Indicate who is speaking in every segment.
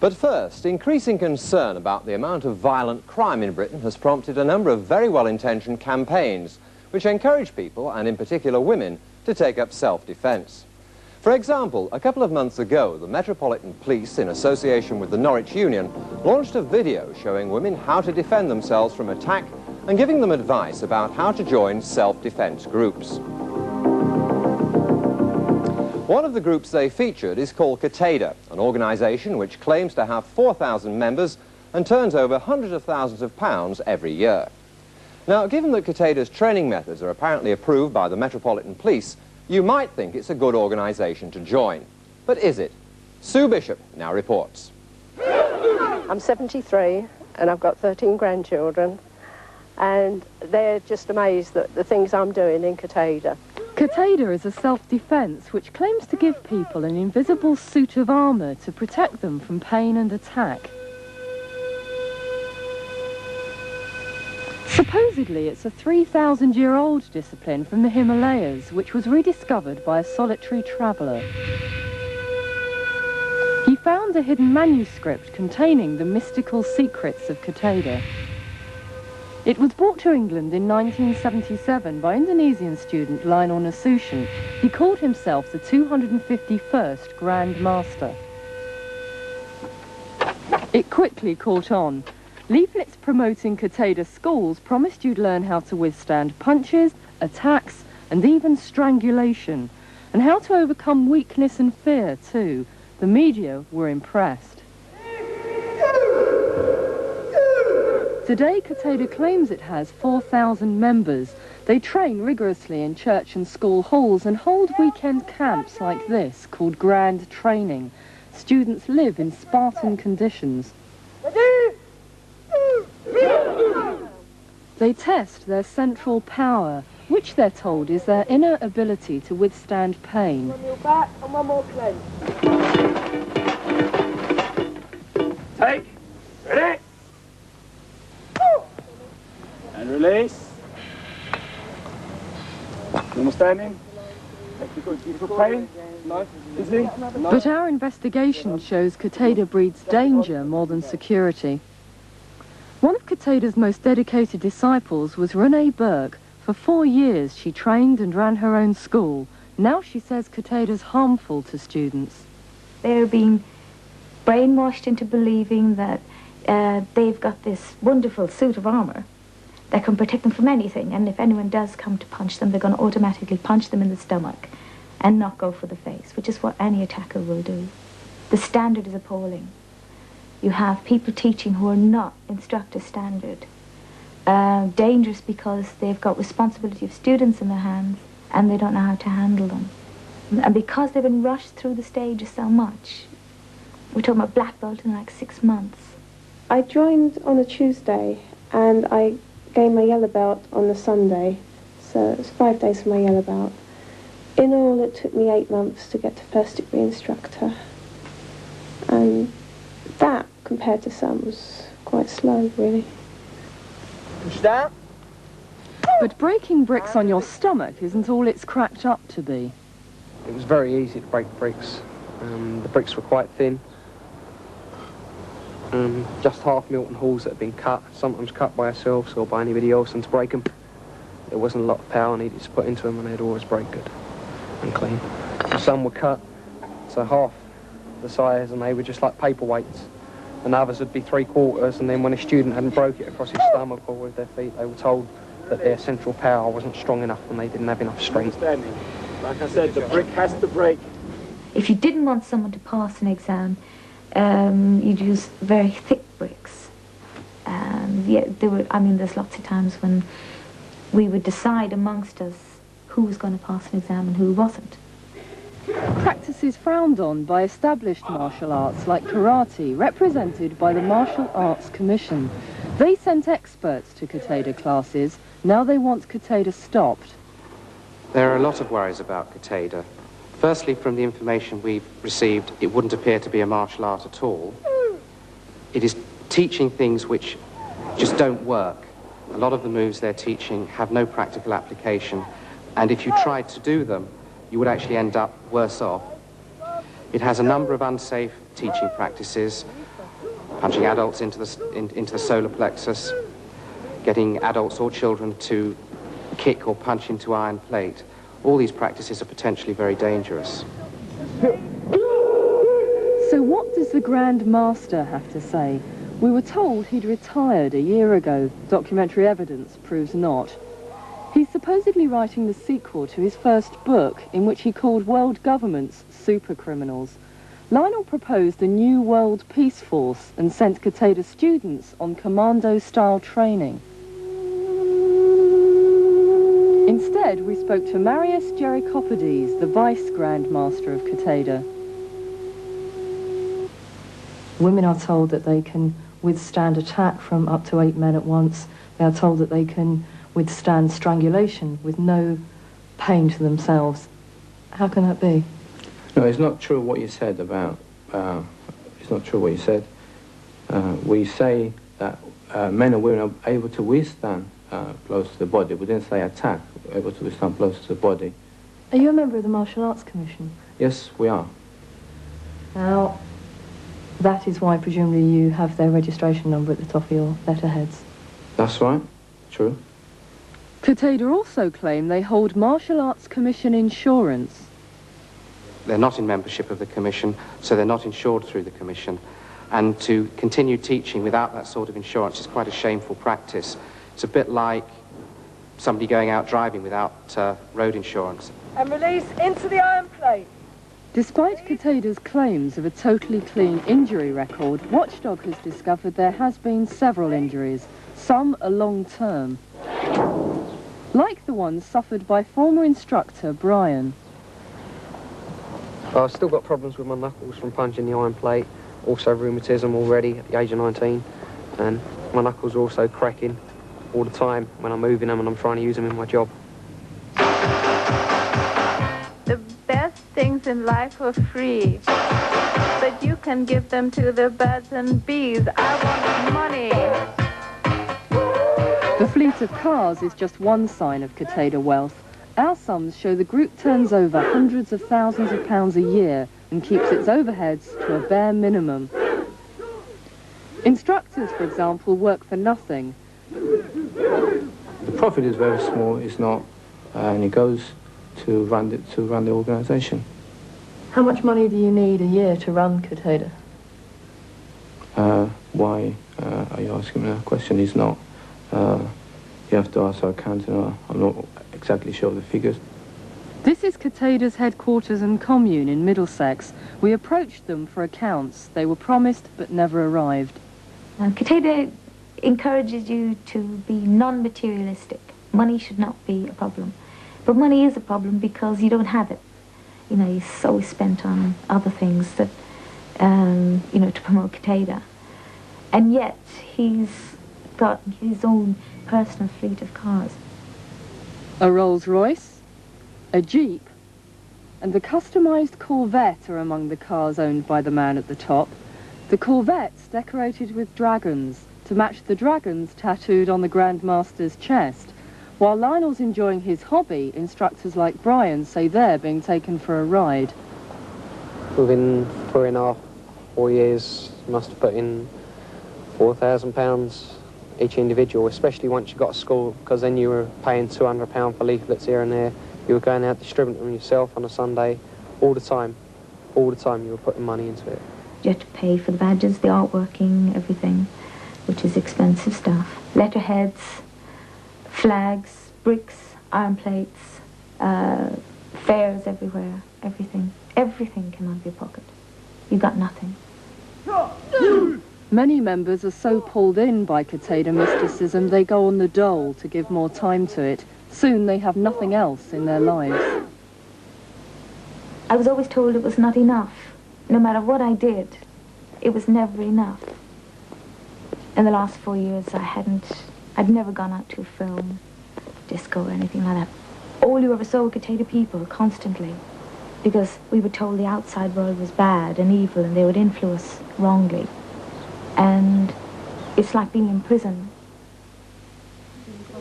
Speaker 1: But first, increasing concern about the amount of violent crime in Britain has prompted a number of very well-intentioned campaigns which encourage people, and in particular women, to take up self-defence. For example, a couple of months ago, the Metropolitan Police, in association with the Norwich Union, launched a video showing women how to defend themselves from attack and giving them advice about how to join self-defence groups. One of the groups they featured is called Kateda, an organisation which claims to have 4,000 members and turns over hundreds of thousands of pounds every year. Now, given that Kateda's training methods are apparently approved by the Metropolitan Police, you might think it's a good organisation to join. But is it? Sue Bishop now reports.
Speaker 2: I'm 73 and I've got 13 grandchildren, and they're just amazed at the things I'm doing in Kateda.
Speaker 3: Kateda is a self-defence which claims to give people an invisible suit of armour to protect them from pain and attack. Supposedly it's a 3,000-year-old discipline from the Himalayas which was rediscovered by a solitary traveller. He found a hidden manuscript containing the mystical secrets of Kateda. It was brought to England in 1977 by Indonesian student Lionel Nasution. He called himself the 251st Grand Master. It quickly caught on. Leaflets promoting Kateda schools promised you'd learn how to withstand punches, attacks, and even strangulation, and how to overcome weakness and fear too. The media were impressed. Today, Kateda claims it has 4,000 members. They train rigorously in church and school halls and hold weekend camps like this, called Grand Training. Students live in Spartan conditions. They test their central power, which they're told is their inner ability to withstand pain.
Speaker 2: On your back and one more clench.
Speaker 4: Take. Ready. And release. Normal standing. Beautiful pain. Easy.
Speaker 3: But our investigation shows Kateda breeds danger more than security. One of Kateda's most dedicated disciples was Renee Burke. For 4 years she trained and ran her own school. Now she says Kateda's harmful to students.
Speaker 5: They're being brainwashed into believing that they've got this wonderful suit of armour that can protect them from anything, and if anyone does come to punch them, they're going to automatically punch them in the stomach and not go for the face, which is what any attacker will do. The standard is appalling. You have people teaching who are not instructor standard. Dangerous because they've got responsibility of students in their hands and they don't know how to handle them. And because they've been rushed through the stages so much, we're talking about black belt in like 6 months.
Speaker 6: I joined on a Tuesday and I gained my yellow belt on the Sunday, so it's 5 days for my yellow belt. In all, it took me 8 months to get to first degree instructor, and that, compared to some, was quite slow, really.
Speaker 4: Push down.
Speaker 3: But breaking bricks on your stomach isn't all it's cracked up to be.
Speaker 7: It was very easy to break bricks. The bricks were quite thin. Just half Milton halls that had been cut, sometimes cut by ourselves or by anybody else, and to break them, there wasn't a lot of power needed to put into them, and they'd always break good and clean. Some were cut to half the size, and they were just like paperweights, and others would be 3/4, and then when a student hadn't broke it across his stomach or with their feet, they were told that their central power wasn't strong enough and they didn't have enough strength.
Speaker 4: Like I said, the brick has to break.
Speaker 5: If you didn't want someone to pass an exam, you'd use very thick bricks. Yeah, there's lots of times when we would decide amongst us who was going to pass an exam and who wasn't.
Speaker 3: Practices frowned on by established martial arts like karate, represented by the Martial Arts Commission. They sent experts to Kateda classes. Now they want Kateda stopped.
Speaker 8: There are a lot of worries about Kateda. Firstly, from the information we've received, it wouldn't appear to be a martial art at all. It is teaching things which just don't work. A lot of the moves they're teaching have no practical application, and if you tried to do them, you would actually end up worse off. It has a number of unsafe teaching practices, punching adults into the solar plexus, getting adults or children to kick or punch into iron plate. All these practices are potentially very dangerous.
Speaker 3: So what does the Grand Master have to say? We were told he'd retired a year ago. Documentary evidence proves not. He's supposedly writing the sequel to his first book, in which he called world governments supercriminals. Lionel proposed a new world peace force and sent Kateda students on commando-style training. Instead, we spoke to Marius Gerikopides, the Vice Grand Master of Kateda. Women are told that they can withstand attack from up to 8 men at once. They are told that they can withstand strangulation with no pain to themselves. How can that be?
Speaker 9: No, it's not true what you said about... it's not true what you said. We say that men and women are able to withstand blows to the body. We didn't say attack, able to withstand blows to the body.
Speaker 3: Are you a member of the Martial Arts Commission?
Speaker 9: Yes, we are.
Speaker 3: Now, that is why presumably you have their registration number at the top of your letterheads.
Speaker 9: That's right, true.
Speaker 3: Kateda also claim they hold Martial Arts Commission insurance.
Speaker 8: They're not in membership of the Commission, so they're not insured through the Commission. And to continue teaching without that sort of insurance is quite a shameful practice. It's a bit like somebody going out driving without road insurance.
Speaker 10: And release into the iron plate.
Speaker 3: Despite Kateda's claims of a totally clean injury record, Watchdog has discovered there has been several injuries, some are long-term. Like the ones suffered by former instructor Brian.
Speaker 7: I've still got problems with my knuckles from punching the iron plate, also rheumatism already at the age of 19, and my knuckles are also cracking all the time when I'm moving them and I'm trying to use them in my job.
Speaker 11: The best things in life are free, but you can give them to the birds and bees. I want money.
Speaker 3: The fleet of cars is just one sign of Kateda wealth. Our sums show the group turns over hundreds of thousands of pounds a year and keeps its overheads to a bare minimum. Instructors, for example, work for nothing.
Speaker 9: The profit is very small, it's not, and it goes to run the organisation.
Speaker 3: How much money do you need a year to run Kateda?
Speaker 9: Why are you asking me that question? It's not. You have to ask our accountant. I'm not exactly sure of the figures.
Speaker 3: This is Kateda's headquarters and commune in Middlesex. We approached them for accounts. They were promised but never arrived.
Speaker 5: Kateda encourages you to be non-materialistic. Money should not be a problem. But money is a problem because you don't have it. You know, he's so spent on other things that, you know, to promote Kateda. And yet, he's got his own personal fleet of cars.
Speaker 3: A Rolls-Royce, a Jeep, and the customised Corvette are among the cars owned by the man at the top. The Corvette's decorated with dragons, to match the dragons tattooed on the Grand Master's chest. While Lionel's enjoying his hobby, instructors like Brian say they're being taken for a ride.
Speaker 7: Within 3.5, 4 years, must have put in £4,000 each individual, especially once you got to school, because then you were paying £200 for leaflets here and there. You were going out distributing them yourself on a Sunday, all the time you were putting money into it.
Speaker 5: You have to pay for the badges, the artworking, everything, which is expensive stuff. Letterheads, flags, bricks, iron plates, fares everywhere, everything. Everything came out of your pocket. You got nothing.
Speaker 3: Many members are so pulled in by Kateda mysticism they go on the dole to give more time to it. Soon they have nothing else in their lives.
Speaker 5: I was always told it was not enough. No matter what I did, it was never enough. In the last 4 years, I'd never gone out to a film, disco or anything like that. All you ever saw were Kateda people, constantly. Because we were told the outside world was bad and evil and they would influence wrongly. And it's like being in prison.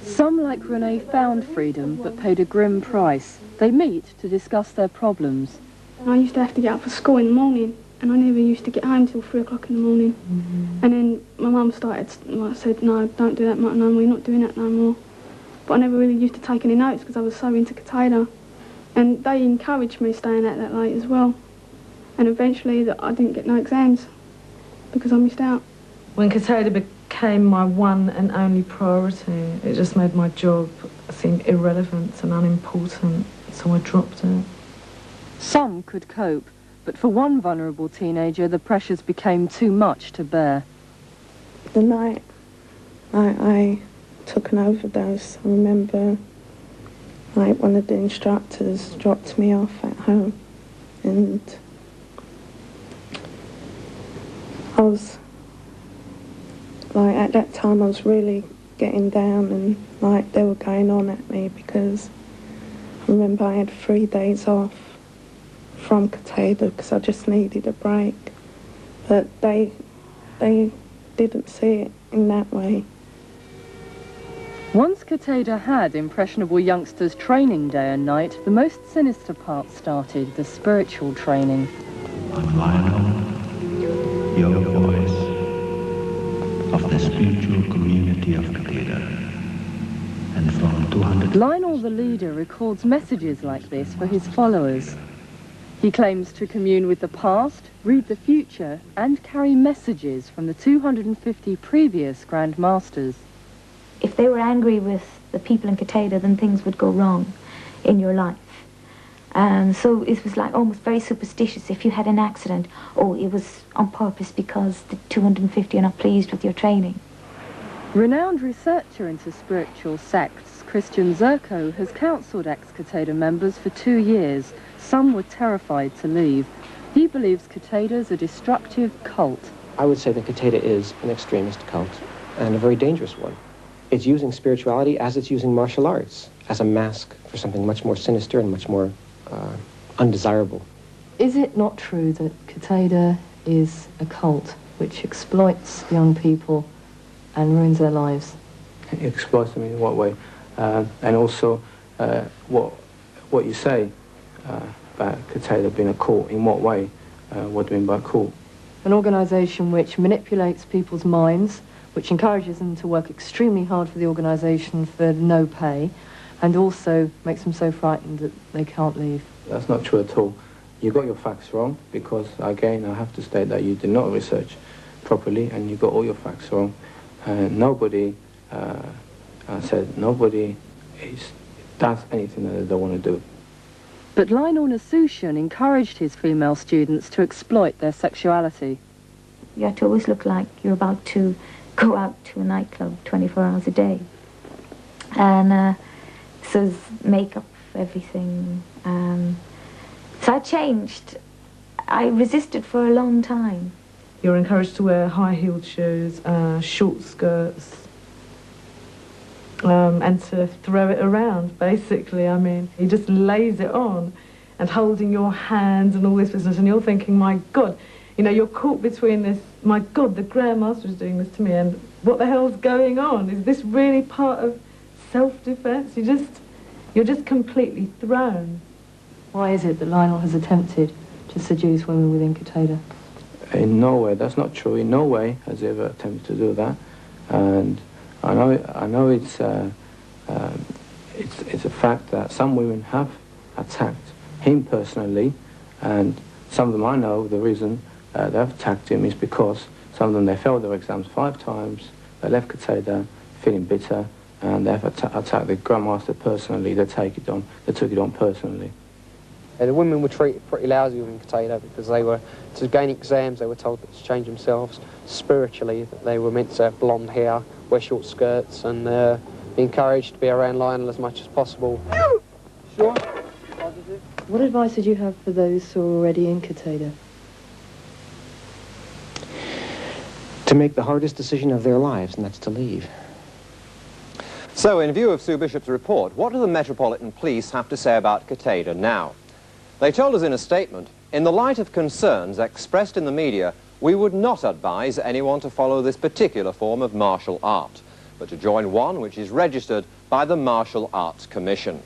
Speaker 3: Some, like Renee, found freedom but paid a grim price. They meet to discuss their problems.
Speaker 12: I used to have to get up for school in the morning and I never used to get home till 3 o'clock in the morning. And then my mum started, like, said, no, don't do that no more, you're not doing that no more. But I never really used to take any notes because I was so into Kateda. And they encouraged me staying out that late as well. And eventually that I didn't get no exams because I missed out.
Speaker 13: When Kateda became my one and only priority, it just made my job seem irrelevant and unimportant, so I dropped it.
Speaker 3: Some could cope, but for one vulnerable teenager, the pressures became too much to bear.
Speaker 6: The night I took an overdose, I remember like one of the instructors dropped me off at home, and I was like, at that time I was really getting down, and like they were going on at me because I remember I had 3 days off from Kateda because I just needed a break, but they didn't see it in that way.
Speaker 3: Once Kateda had impressionable youngsters training day and night, the most sinister part started, the spiritual training.
Speaker 14: I'm Lionel, your voice of the spiritual community of Kateda. And from 200...
Speaker 3: Lionel, the leader, records messages like this for his followers. He claims to commune with the past, read the future, and carry messages from the 250 previous Grand Masters.
Speaker 5: If they were angry with the people in Kateda, then things would go wrong in your life. So it was like almost very superstitious. If you had an accident, oh, it was on purpose because the 250 are not pleased with your training.
Speaker 3: Renowned researcher into spiritual sects, Christian Zerko, has counselled ex-Kateda members for 2 years. Some were terrified to leave. He believes Kateda's a destructive cult.
Speaker 7: I would say that Kateda is an extremist cult, and a very dangerous one. It's using spirituality as it's using martial arts, as a mask for something much more sinister and much more undesirable.
Speaker 3: Is it not true that Kateda is a cult which exploits young people and ruins their lives?
Speaker 9: It exploits them in what way? And also, what you say about Kateda being a cult, in what way? What do you mean by cult?
Speaker 3: An organisation which manipulates people's minds, which encourages them to work extremely hard for the organisation for no pay, and also makes them so frightened that they can't leave.
Speaker 9: That's not true at all. You got your facts wrong, because, again, I have to state that you did not research properly, and you got all your facts wrong. Nobody does anything that they don't want to do.
Speaker 3: But Lionel Nasution encouraged his female students to exploit their sexuality.
Speaker 5: You have to always look like you're about to go out to a nightclub 24 hours a day. And so makeup, everything. So I changed. I resisted for a long time.
Speaker 13: You're encouraged to wear high-heeled shoes, short skirts, and to throw it around, basically. I mean, he just lays it on, and holding your hands and all this business, and you're thinking, my God, you know, you're caught between this, my God, the Grand Master is doing this to me, and what the hell's going on? Is this really part of self-defense? You're just completely thrown.
Speaker 3: Why is it that Lionel has attempted to seduce women within Kateda?
Speaker 9: In no way, that's not true. In no way has he ever attempted to do that. And I know it's a fact that some women have attacked him personally, and some of them, I know the reason they've attacked him is because some of them, they failed their exams 5 times, they left Kateda feeling bitter, and they've attacked the Grandmaster personally. They took it on personally.
Speaker 7: The women were treated pretty lousy within Kateda because they were, to gain exams, they were told to change themselves. Spiritually, that they were meant to have blonde hair, wear short skirts, and be encouraged to be around Lionel as much as possible.
Speaker 3: Sure. What advice did you have for those who are already in Kateda?
Speaker 7: To make the hardest decision of their lives, and that's to leave.
Speaker 1: So, in view of Sue Bishop's report, what do the Metropolitan Police have to say about Kateda now? They told us in a statement, in the light of concerns expressed in the media, we would not advise anyone to follow this particular form of martial art, but to join one which is registered by the Martial Arts Commission.